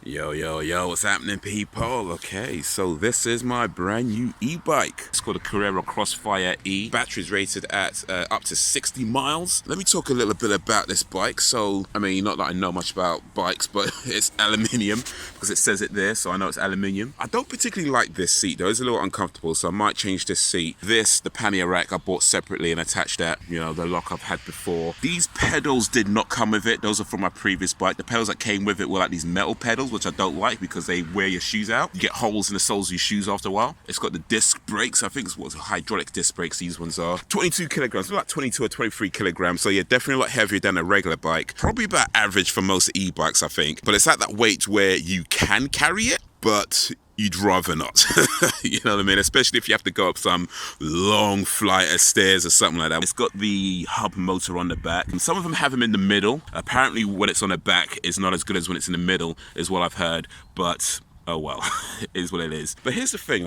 Yo, yo, yo, what's happening, people? Okay, so this is my brand new e-bike. It's called a Carrera Crossfire E. Battery's rated at up to 60 miles. Let me talk a little bit about this bike. So, I mean, not that I know much about bikes, but it's aluminium because it says it there, so I know it's aluminium. I don't particularly like this seat though. It's a little uncomfortable, so I might change this seat. The pannier rack I bought separately and attached that, the lock I've had before. These pedals did not come with it. Those are from my previous bike. The pedals that came with it were like these metal pedals, which I don't like because they wear your shoes out. You get holes in the soles of your shoes after a while. It's got the disc brakes. I think it's what hydraulic disc brakes these ones are. 22 kilograms, like 22 or 23 kilograms. So yeah, definitely a lot heavier than a regular bike. Probably about average for most e-bikes, I think. But it's at that weight where you can carry it, but you'd rather not. You know what I mean? Especially if you have to go up some long flight of stairs or something like that. It's got the hub motor on the back. And some of them have them in the middle. Apparently when it's on the back is not as good as when it's in the middle, is what I've heard. But oh well, it is what it is. But here's the thing,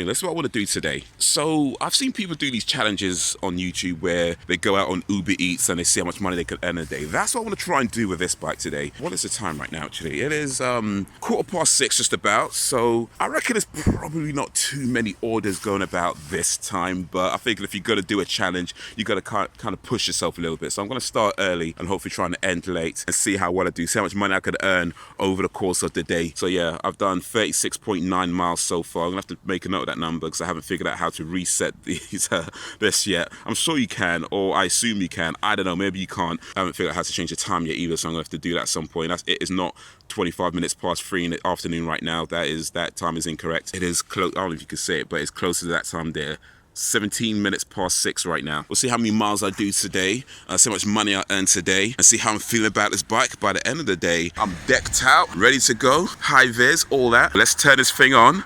That's what I want to do today. So I've seen people do these challenges on YouTube where they go out on Uber Eats and they see how much money they can earn a day. That's what I want to try and do with this bike today. What is the time right now, actually? It is 6:15 just about. So I reckon there's probably not too many orders going about this time. But I think if you're going to do a challenge, you got to kind of push yourself a little bit. So I'm going to start early and hopefully trying to end late and see how well I do, see how much money I could earn over the course of the day. So yeah, I've done 36.9 miles so far. I'm gonna have to make a note of that number because I haven't figured out how to reset these this yet. I'm sure you can, or I assume you can. I don't know, maybe you can't. I haven't figured out how to change the time yet either, so I'm gonna have to do that at some point. It is not 25 minutes past 3 in the afternoon right now. That time is incorrect. It is close. I don't know if you can say it, but it's closer to that time there. 17 minutes past 6 right now. We'll see how many miles I do today, see how much money I earn today, and see how I'm feeling about this bike. By the end of the day, I'm decked out, ready to go, high vis, all that. Let's turn this thing on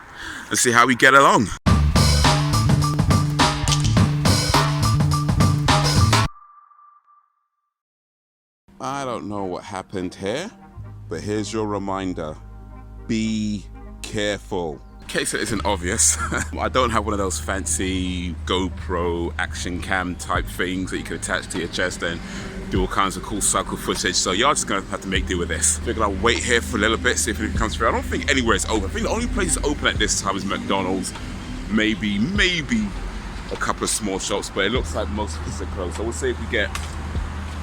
and see how we get along. I don't know what happened here, but here's your reminder. Be careful. In case it isn't obvious, I don't have one of those fancy GoPro action cam type things that you can attach to your chest and do all kinds of cool cycle footage. So y'all just gonna have to make do with this. Figured I'll wait here for a little bit, see if it comes through. I don't think anywhere is open. I think the only place open at this time is McDonald's. Maybe a couple of small shops, but it looks like most of us are closed. So we'll see if we get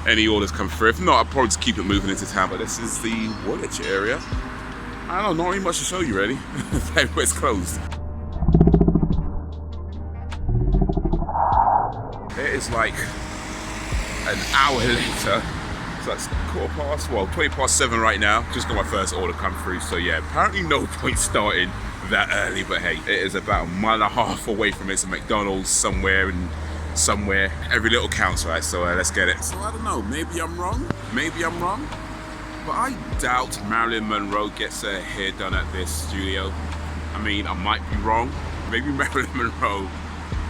any orders come through. If not, I'll probably just keep it moving into town. But this is the Woolwich area. I don't know, not really much to show you really. Everywhere's closed. It is like an hour later. So that's 20 past 7 right now. Just got my first order come through. So yeah, apparently no point starting that early, but hey, it is about a mile and a half away from it. It's a McDonald's somewhere. Every little counts, right? So let's get it. So I don't know, maybe I'm wrong. But I doubt Marilyn Monroe gets her hair done at this studio. I mean, I might be wrong. Maybe Marilyn Monroe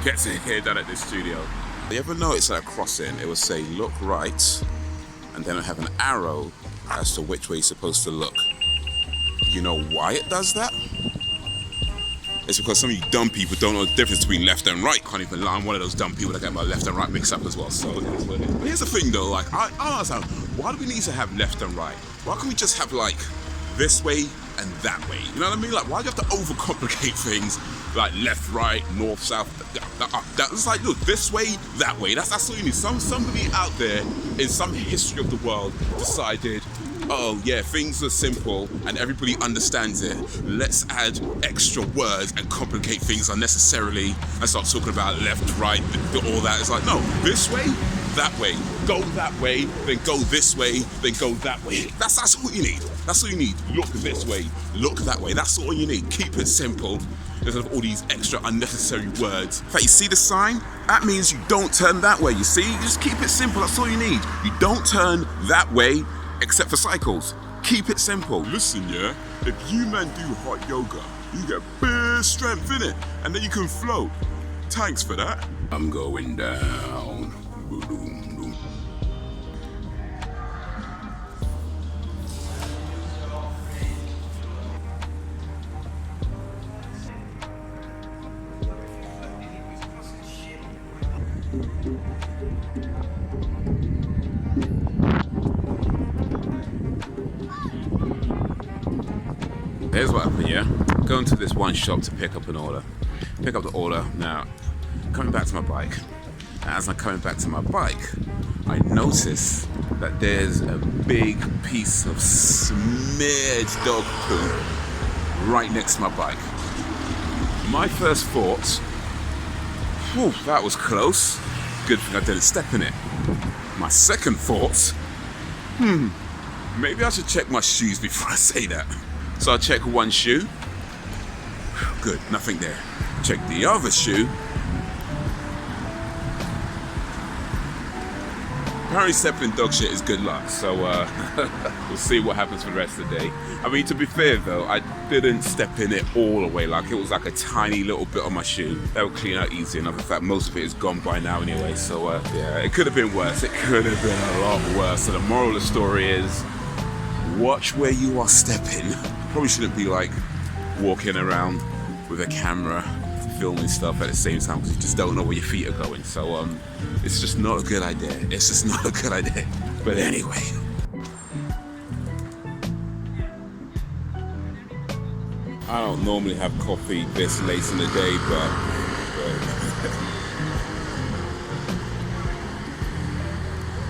gets her hair done at this studio. You ever notice at a crossing, it will say look right, and then it'll have an arrow as to which way you're supposed to look. You know why it does that? It's because some of you dumb people don't know the difference between left and right. Can't even lie. I'm one of those dumb people that get my left and right mixed up as well. So it is what it is. But here's the thing though, like I understand, why do we need to have left and right? Why can't we just have like this way and that way? You know what I mean? Like why do you have to overcomplicate things like left, right, north, south? It's like look, this way, that way. That's all you need. Somebody out there in some history of the world decided, oh yeah, things are simple and everybody understands it. Let's add extra words and complicate things unnecessarily and start talking about left, right, all that. It's like, no, this way, that way. Go that way, then go this way, then go that way. That's all you need. That's all you need. Look this way, look that way. That's all you need. Keep it simple instead of all these extra unnecessary words. In fact, you see the sign? That means you don't turn that way, you see? You just keep it simple, that's all you need. You don't turn that way, except for cycles. Keep it simple. Listen, yeah, if you man do hot yoga, you get big strength in it, and then you can float. Thanks for that. I'm going down. Boom. here's what happened, yeah? Going to this one shop to pick up an order. Pick up the order. Now, coming back to my bike. As I'm coming back to my bike, I notice that there's a big piece of smeared dog poo right next to my bike. My first thoughts, whew, that was close. Good thing I didn't step in it. My second thoughts, maybe I should check my shoes before I say that. So I check one shoe. Good, nothing there. Check the other shoe. Apparently stepping in dog shit is good luck, so we'll see what happens for the rest of the day. I mean, to be fair though, I didn't step in it all the way, like it was like a tiny little bit on my shoe. That would clean out easy enough. In fact, most of it is gone by now anyway, so yeah, it could have been worse. It could have been a lot worse. So the moral of the story is, watch where you are stepping. Probably shouldn't be like walking around with a camera filming stuff at the same time, because you just don't know where your feet are going. So it's just not a good idea. It's just not a good idea. But anyway, I don't normally have coffee this late in the day, but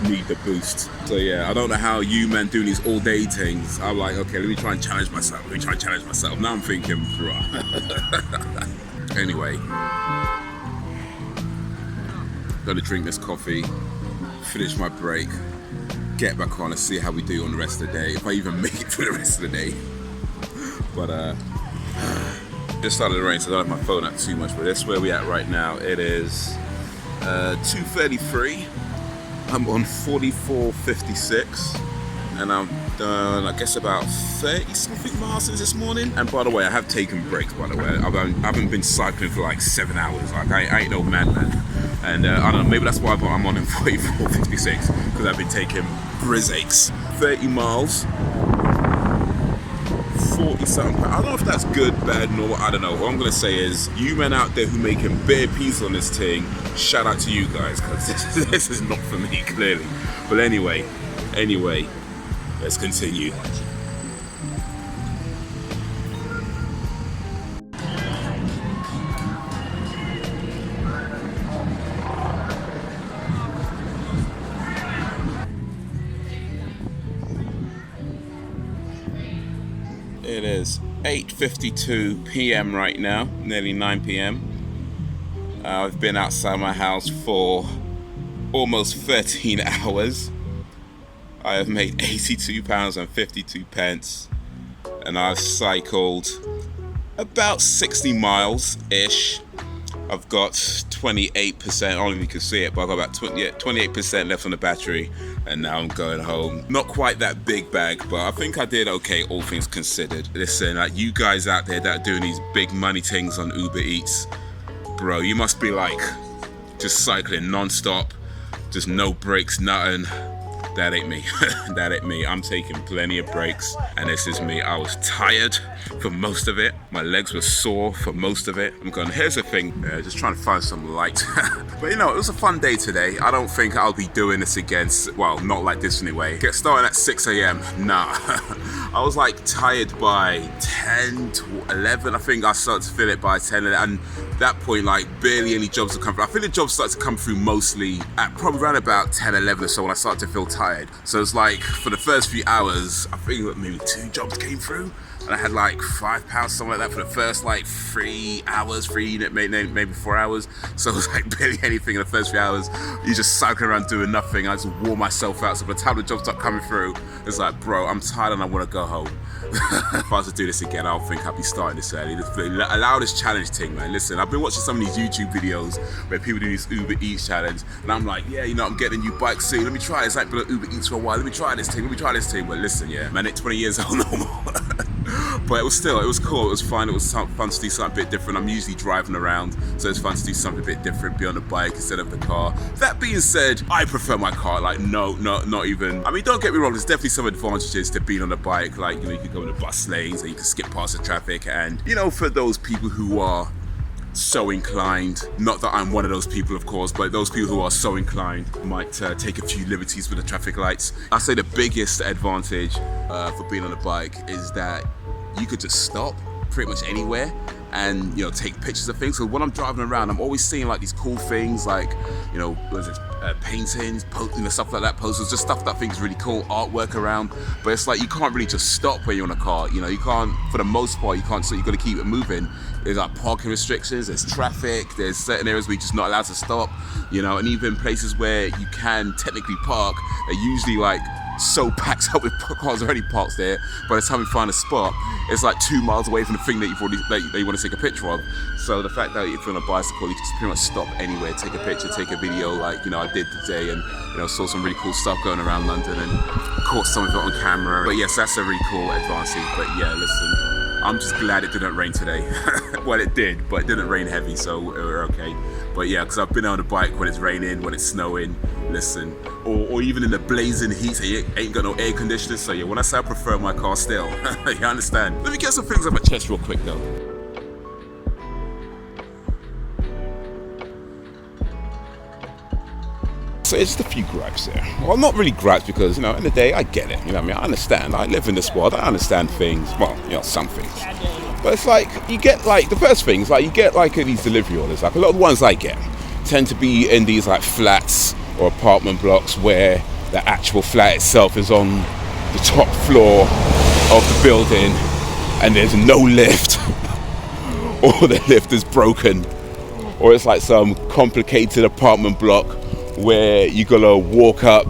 need the boost. So yeah, I don't know how you men doing these all day things. I'm like, okay, let me try and challenge myself. Now I'm thinking, bruh. Anyway, gonna drink this coffee, finish my break, get back on and see how we do on the rest of the day, if I even make it through the rest of the day. But just started to rain, so I don't have my phone out too much, but that's where we at right now. It is 2:33. I'm on 44.56, and I'm done, I guess, about 30 something miles since this morning. And by the way, I have taken breaks, by the way. I haven't been cycling for like 7 hours. Like, I ain't no madman. And I don't know, maybe that's why I'm on in 44.56, because I've been taking Brizaches. 30 miles, 40 something. I don't know if that's good, bad, nor I don't know. What I'm gonna say is, you men out there who making bare peas on this thing, shout out to you guys, because this is not for me, clearly. But anyway, let's continue. It is 8:52 p.m. right now, nearly 9 p.m. I've been outside my house for almost 13 hours. I have made £82.52, and I've cycled about 60 miles-ish. I've got 28%, I don't know if you can see it, but I've got about 28% left on the battery, and now I'm going home. Not quite that big bag, but I think I did okay, all things considered. Listen, like, you guys out there that are doing these big money things on Uber Eats, bro, you must be like just cycling non-stop, just no breaks, nothing. That ain't me. That ain't me. I'm taking plenty of breaks, and this is me. I was tired for most of it. My legs were sore for most of it. I'm going, here's the thing, just trying to find some light. But you know, it was a fun day today. I don't think I'll be doing this again. Well, not like this anyway. Get started at 6 a.m. Nah. I was like tired by 10 to 11. I think I started to feel it by 10, and at that point, like, barely any jobs have come through. I think the jobs started to come through mostly at probably around about 10, 11 or so when I started to feel tired. So it's like, for the first few hours, I think maybe 2 jobs came through, and I had like £5, something like that, for the first like 3 hours, maybe 4 hours. So it was like barely anything in the first few hours. You just cycling around doing nothing. I just wore myself out. So by the time the jobs start coming through, it's like, bro, I'm tired and I want to go home. If I was to do this again, I don't think I'd be starting this early. Allow this challenge thing, man. Listen, I've been watching some of these YouTube videos where people do this Uber Eats challenge, and I'm like, yeah, you know, I'm getting a new bike soon. Let me try this. I've been on Uber Eats for a while. Let me try this thing. But listen, yeah, man, at 20 years old, no more. But it was cool, it was fun, it was fun to do something a bit different. I'm usually driving around, so it's fun to do something a bit different, be on the bike instead of the car. That being said, I prefer my car, like, not even, I mean, don't get me wrong, there's definitely some advantages to being on the bike, like, you know, you can go in the bus lanes and you can skip past the traffic, and, you know, for those people who are so inclined, not that I'm one of those people, of course, but those people who are so inclined might take a few liberties with the traffic lights. I say the biggest advantage for being on a bike is that you could just stop pretty much anywhere and, you know, take pictures of things. So when I'm driving around, I'm always seeing like these cool things, like, you know, paintings, you know, stuff like that, posters, just stuff that I think is really cool, artwork around. But it's like you can't really just stop when you're in a car. You know, you can't, for the most part, you can't. So you got to keep it moving. There's like parking restrictions, there's traffic, there's certain areas where you're just not allowed to stop. You know, and even places where you can technically park, they're usually like so packed up with cars already parked there. By the time you find a spot, it's like 2 miles away from the thing that you've already that you want to take a picture of. So the fact that if you're on a bicycle, you can just pretty much stop anywhere, take a picture, take a video, like, you know, I did today, and, you know, saw some really cool stuff going around London and caught some of it on camera. But yes, that's a really cool advantage. But yeah, listen, I'm just glad it didn't rain today. Well, it did, but it didn't rain heavy, so we're okay. But yeah, because I've been on a bike when it's raining, when it's snowing, listen, or even in the blazing heat, you ain't got no air conditioning. So yeah, when I say I prefer my car still, you understand. Let me get some things off my chest real quick though. So it's just a few gripes there. Well, not really gripes because, you know, in the day, I get it. You know what I mean? I understand. I live in this world. I understand things. Well, you know, some things. But it's like, you get like, the first things, like you get like these delivery orders. Like a lot of the ones I get tend to be in these like flats or apartment blocks where the actual flat itself is on the top floor of the building and there's no lift or the lift is broken, or it's like some complicated apartment block where you gotta walk up,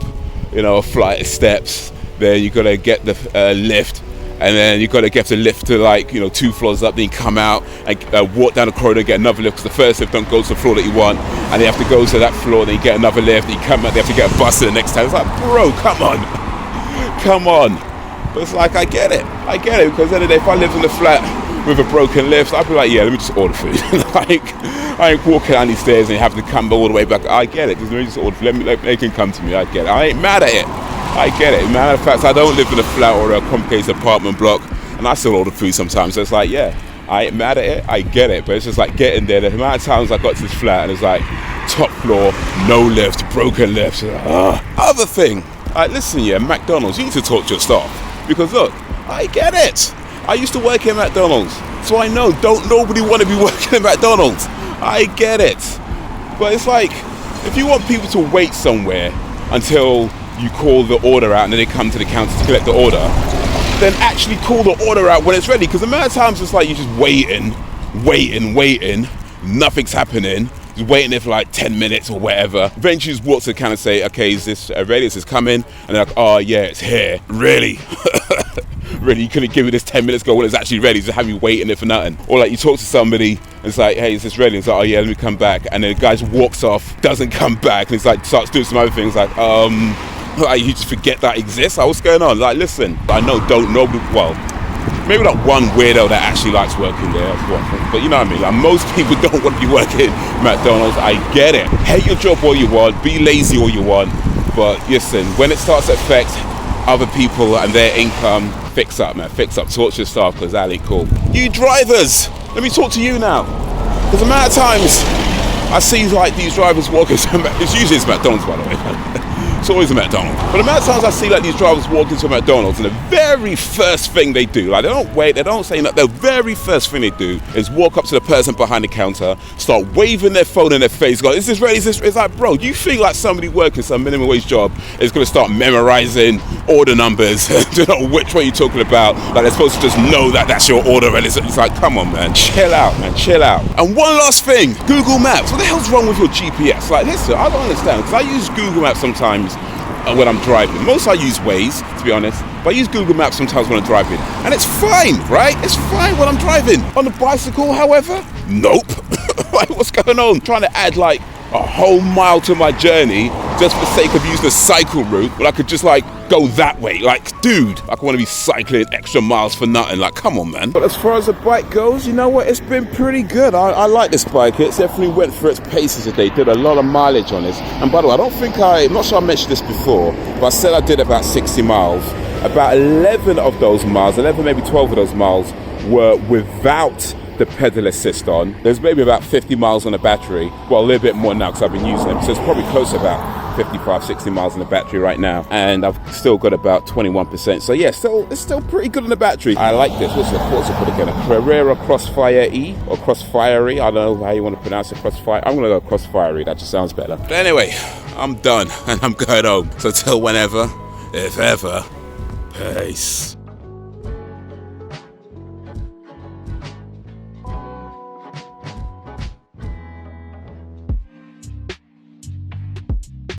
you know, a flight of steps, then you gotta get the lift, and then you gotta get the lift to like, you know, 2 floors up, then you come out and walk down the corridor, get another lift, because the first lift don't go to the floor that you want, and you have to go to that floor, then you get another lift, then you come out, they have to get a bus to the next time. It's like, bro, come on. But it's like, I get it, because then if I lived in a flat with a broken lift, I'd be like, yeah, let me just order food. Like, I ain't walking down these stairs and have to come all the way back. I get it, just let me just order food. They can come to me, I get it. I ain't mad at it. I get it. Matter of fact, I don't live in a flat or a complicated apartment block, and I still order food sometimes. So it's like, yeah, I ain't mad at it. I get it. But it's just like getting there. The amount of times I got to this flat and it's like top floor, no lift, broken lift. Other thing, like, listen, yeah, McDonald's, you need to talk to your staff, because look, I get it. I used to work in McDonald's, so I know don't nobody want to be working at McDonald's. I get it. But it's like, if you want people to wait somewhere until you call the order out and then they come to the counter to collect the order, then actually call the order out when it's ready. Because the amount of times it's like you're just waiting, nothing's happening, just waiting there for like 10 minutes or whatever. Eventually you just walk to the counter and say, okay, is this ready? Is this coming? And they're like, oh yeah, it's here. Really? Really, you couldn't give me this 10 minutes ago when it's actually ready, just have you waiting there for nothing. Or like you talk to somebody and it's like, hey, is this ready? And it's like, oh yeah, let me come back. And then the guy just walks off, doesn't come back, and he's like, starts doing some other things like, you just forget that exists? Like, what's going on? Like, listen, I know nobody, well, maybe not one weirdo that actually likes working there, but you know what I mean? Like, most people don't want to be working at McDonald's. I get it. Hate your job all you want, be lazy all you want, but listen, when it starts to affect other people and their income, fix up, man, fix up. Talk to your staff, because that ain't cool. You drivers, let me talk to you now. Because the amount of times I see like these drivers walking, it's usually it's McDonald's, by the way. It's always a McDonald's. But the amount of times I see like these drivers walk into a McDonald's, and the very first thing they do, like they don't wait, they don't say nothing, the very first thing they do is walk up to the person behind the counter, start waving their phone in their face, go, is this ready? Is this? It's like, bro, you think like somebody working some minimum wage job is going to start memorizing order numbers, to know which one you're talking about? Like they're supposed to just know that that's your order, and it's like, come on, man, chill out, man, chill out. And one last thing, Google Maps. What the hell's wrong with your GPS? Like, listen, I don't understand, because I use Google Maps sometimes when I'm driving. Most I use Waze, to be honest, but I use Google Maps sometimes when I'm driving, and it's fine, right? It's fine when I'm driving. On the bicycle, however, nope. Like, what's going on? Trying to add like a whole mile to my journey just for the sake of using a cycle route, but I could just like go that way. Like, dude, I want to be cycling extra miles for nothing. Like, come on, man. But as far as the bike goes, you know what? It's been pretty good. I like this bike. It definitely went for its paces today. Did a lot of mileage on this. And by the way, I'm not sure I mentioned this before, but I said I did about 60 miles. About 11 of those miles, 11, maybe 12 of those miles were without the pedal assist on. There's maybe about 50 miles on the battery. Well, a little bit more now because I've been using them. So it's probably close to about 55, 60 miles in the battery right now, and I've still got about 21%. So yeah, it's still pretty good on the battery. I like this. What's it called again? A Carrera Crossfire E or Crossfire E. I don't know how you want to pronounce it. Crossfire. I'm gonna go Crossfire E. That just sounds better. But anyway, I'm done and I'm going home. So till whenever, if ever, peace.